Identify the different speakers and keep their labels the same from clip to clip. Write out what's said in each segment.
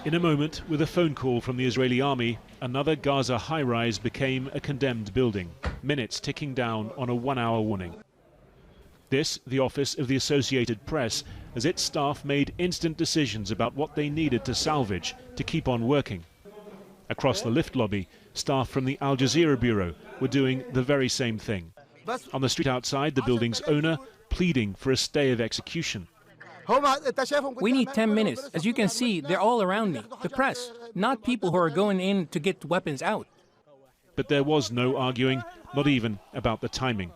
Speaker 1: In a moment, with a phone call from the Israeli army, another Gaza high-rise became a condemned building, minutes ticking down on a one-hour warning. This, the office of the Associated Press, as its staff made instant decisions about what they needed to salvage to keep on working. Across the lift lobby, staff from the Al Jazeera bureau were doing the very same thing. On the street outside, the building's owner pleading for a stay of execution.
Speaker 2: We need 10 minutes. As you can see, they're all around me. The press, not people who are going in to get weapons out.
Speaker 1: But there was no arguing, not even about the timing.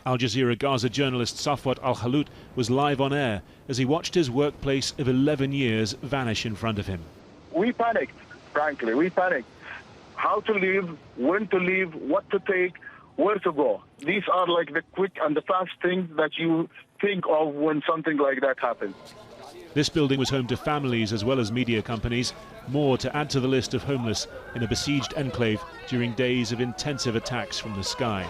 Speaker 1: Al Jazeera Gaza journalist Safwat Al-Khalout was live on air as he watched his workplace of 11 years vanish in front of him.
Speaker 3: We panicked, frankly, we panicked. How to leave, when to leave, what to take, where to go. These are like the quick and the fast things that you think of when something like that happens.
Speaker 1: This building was home to families as well as media companies, more to add to the list of homeless in a besieged enclave during days of intensive attacks from the sky.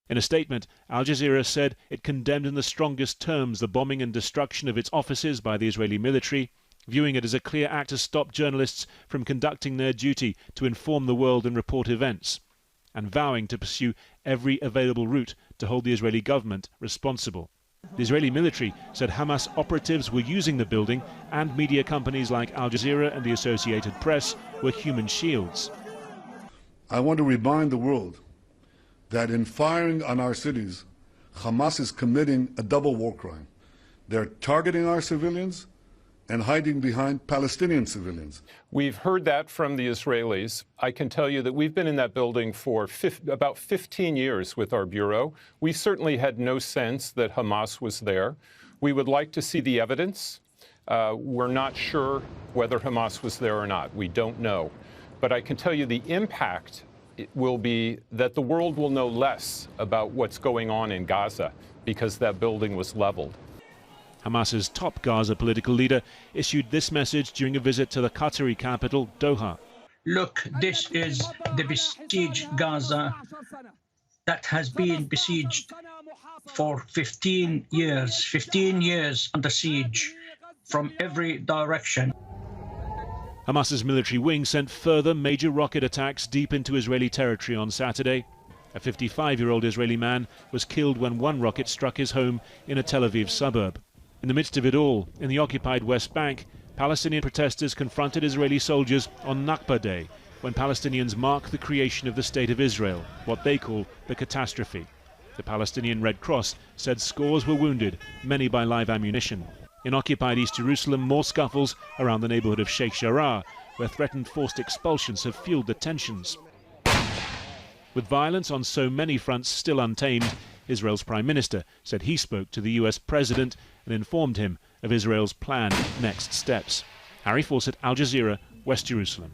Speaker 1: In a statement, Al Jazeera said it condemned in the strongest terms the bombing and destruction of its offices by the Israeli military, viewing it as a clear act to stop journalists from conducting their duty to inform the world and report events, and vowing to pursue every available route to hold the Israeli government responsible. The Israeli military said Hamas operatives were using the building, and media companies like Al Jazeera and the Associated Press were human shields.
Speaker 4: I want to remind the world that in firing on our cities, Hamas is committing a double war crime. They're targeting our civilians and hiding behind Palestinian civilians.
Speaker 5: We've heard that from the Israelis. I can tell you that we've been in that building for about 15 years with our bureau. We certainly had no sense that Hamas was there. We would like to see the evidence. We're not sure whether Hamas was there or not. We don't know. But I can tell you the impact will be that the world will know less about what's going on in Gaza because that building was leveled.
Speaker 1: Hamas's top Gaza political leader issued this message during a visit to the Qatari capital, Doha.
Speaker 6: Look, this is the besieged Gaza that has been besieged for 15 years under siege from every direction.
Speaker 1: Hamas's military wing sent further major rocket attacks deep into Israeli territory on Saturday. A 55-year-old Israeli man was killed when one rocket struck his home in a Tel Aviv suburb. In the midst of it all, in the occupied West Bank, Palestinian protesters confronted Israeli soldiers on Nakba Day, when Palestinians mark the creation of the State of Israel, what they call the catastrophe. The Palestinian Red Cross said scores were wounded, many by live ammunition. In occupied East Jerusalem, more scuffles around the neighborhood of Sheikh Jarrah, where threatened forced expulsions have fueled the tensions. With violence on so many fronts still untamed, Israel's Prime Minister said he spoke to the US President and informed him of Israel's planned next steps. Harry Fawcett, Al Jazeera, West Jerusalem.